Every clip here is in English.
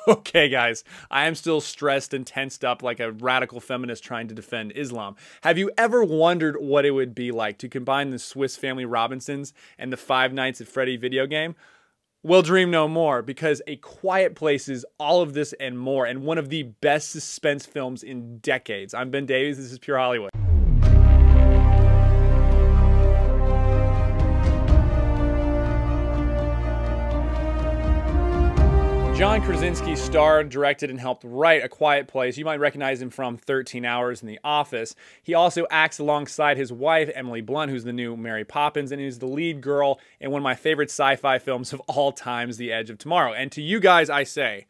Okay, guys, I am still stressed and tensed up like a radical feminist trying to defend Islam. Have you ever wondered what it would be like to combine the Swiss Family Robinsons and the Five Nights at Freddy video game? Well, dream no more, because A Quiet Place is all of this and more, and one of the best suspense films in decades. I'm Ben Davies, this is Pure Hollywood. John Krasinski starred, directed, and helped write A Quiet Place. You might recognize him from 13 Hours and The Office. He also acts alongside his wife, Emily Blunt, who's the new Mary Poppins, and is the lead girl in one of my favorite sci-fi films of all times, The Edge of Tomorrow. And to you guys, I say,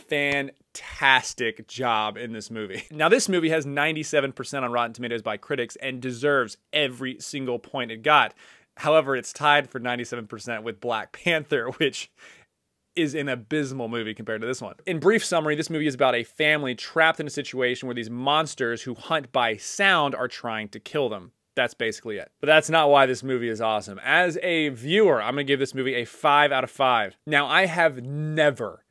fantastic job in this movie. Now, this movie has 97% on Rotten Tomatoes by critics and deserves every single point it got. However, it's tied for 97% with Black Panther, which is an abysmal movie compared to this one. In brief summary, this movie is about a family trapped in a situation where these monsters who hunt by sound are trying to kill them. That's basically it. But that's not why this movie is awesome. As a viewer, I'm gonna give this movie a 5 out of 5. Now, I have never,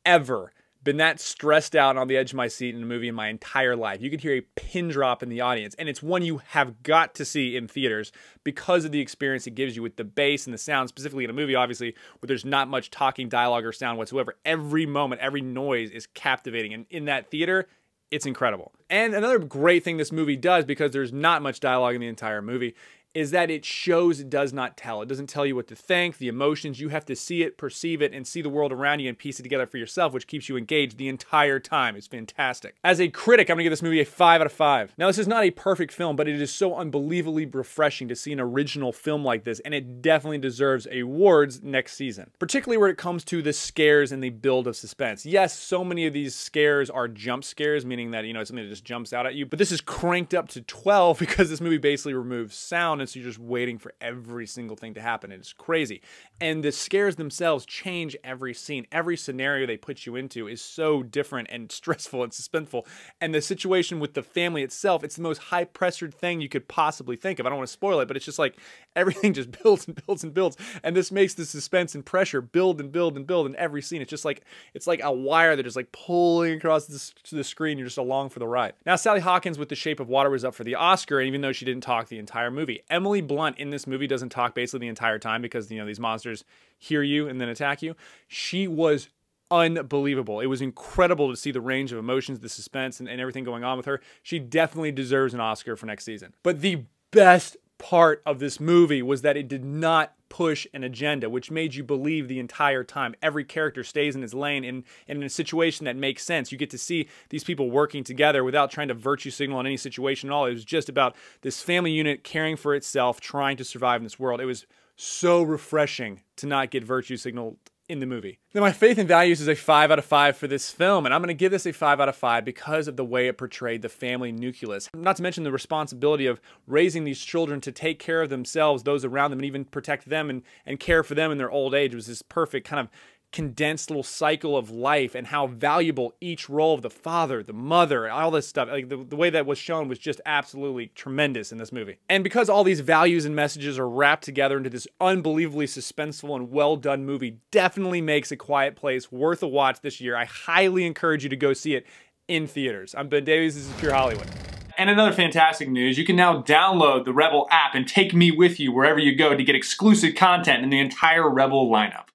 ever been that stressed out and on the edge of my seat in a movie in my entire life. You could hear a pin drop in the audience, and it's one you have got to see in theaters because of the experience it gives you with the bass and the sound, specifically in a movie, obviously, where there's not much talking, dialogue, or sound whatsoever. Every moment, every noise is captivating, and in that theater, it's incredible. And another great thing this movie does, because there's not much dialogue in the entire movie, is that it shows, it does not tell. It doesn't tell you what to think, the emotions. You have to see it, perceive it, and see the world around you and piece it together for yourself, which keeps you engaged the entire time. It's fantastic. As a critic, I'm gonna give this movie a 5 out of 5. Now, this is not a perfect film, but it is so unbelievably refreshing to see an original film like this, and it definitely deserves awards next season, particularly where it comes to the scares and the build of suspense. Yes, so many of these scares are jump scares, meaning that, you know, it's something that just jumps out at you, but this is cranked up to 12 because this movie basically removes sound, and so you're just waiting for every single thing to happen. It's crazy. And the scares themselves change every scene. Every scenario they put you into is so different and stressful and suspenseful. And the situation with the family itself, it's the most high-pressured thing you could possibly think of. I don't want to spoil it, but it's just like everything just builds and builds and builds. And this makes the suspense and pressure build and build and build in every scene. It's just like, it's like a wire that is like pulling across the screen. You're just along for the ride. Now, Sally Hawkins with The Shape of Water was up for the Oscar, and even though she didn't talk the entire movie, Emily Blunt in this movie doesn't talk basically the entire time because, you know, these monsters hear you and then attack you. She was unbelievable. It was incredible to see the range of emotions, the suspense, and everything going on with her. She definitely deserves an Oscar for next season. But the best part of this movie was that it did not push an agenda, which made you believe the entire time. Every character stays in his lane in a situation that makes sense. You get to see these people working together without trying to virtue signal in any situation at all. It was just about this family unit caring for itself, trying to survive in this world. It was so refreshing to not get virtue signaled in the movie. Now, my faith and values is a 5 out of 5 for this film, and I'm going to give this a 5 out of 5 because of the way it portrayed the family nucleus. Not to mention the responsibility of raising these children to take care of themselves, those around them, and even protect them and care for them in their old age. It was this perfect kind of condensed little cycle of life, and how valuable each role of the father, the mother, all this stuff, like the way that was shown was just absolutely tremendous in this movie. And because all these values and messages are wrapped together into this unbelievably suspenseful and well done movie, definitely makes A Quiet Place worth a watch this year. I highly encourage you to go see it in theaters. I'm Ben Davies, this is Pure Hollywood. And another fantastic news, you can now download the Rebel app and take me with you wherever you go to get exclusive content in the entire Rebel lineup.